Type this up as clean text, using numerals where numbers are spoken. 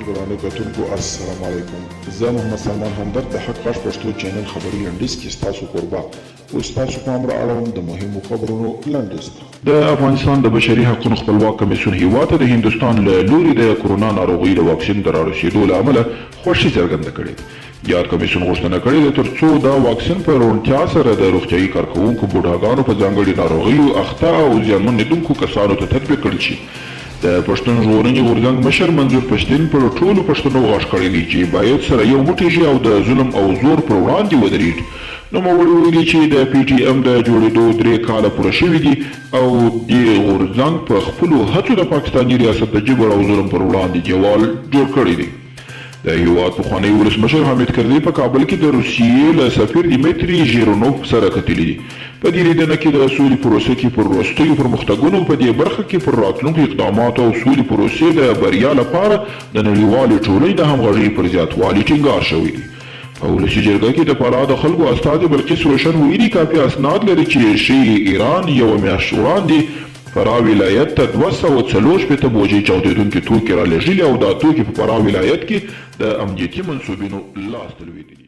ګرانو کتونکو السلام علیکم. زه محمد سلمان همدرد د حق غږ پښتو چینل خبري لنډیز کې ستاسو کوربه اوس تاسو پام را اړوم د مهمو خبرونو لنډیز. د افغانستان د بشري حقوقو خپلواک کمیسیون هیواد ته د هندوستان له لوري د کرونا ناروغۍ د واکسین د رارسېدو له امله خوښي څرګنده کړې. یاد کمیسیون غوښتنه کړې ده ترڅو دا واکسین په روڼتیا سره د روغتیايي کارکوونکو بوډاګانو په ځانګړي ناروغیو اخته او زیانمن لیدونکو کسانو ته تطبیق کړل شي. د پښتون ژغورنې غورځنګ مشر منظور پښتين پر ټولو پښتنو غږ کړی دی چې باید سره یو موټی شي او د ظلم او زور پر وړاندې ودرېږي. نوموړي ویلي چې د پی ټي ایم د جوړېدو 3 کاله پوره شوي دي او دې غورځنګ په خپلو هڅو د پاکستاني ریاست د جبر او ظلم پر وړاندې دیوال جوړ کړی دی. د هیواد پخوانی ولسمشر حامد کرزي په کابل کې د روسیې له سفیر دیمیتري ژیرونوف سره کتلي دي. په دې لیدنه کې د سولې پروسې کې پر وروستیو پرمختګونو په دې برخه کې پر راتلونکو اقداماتو او سولې پروسې د بریا لپاره د نړیوالې ټولنې د همغږۍ پر زیاتوالي ټینګار شوی دی. په ولسي جرګه کې د فراه د خلکو استازي بلقیس روشن ویلي کافي اسناد لري چې شی ایران یو میاشت وړاندې فراه ولایت ته 240 بوجۍ چاودېدونکي توکي رالېږلي او دا توکي په فراه ولایت کې د امنیتي منصوبینو لاس ته لوېدلي.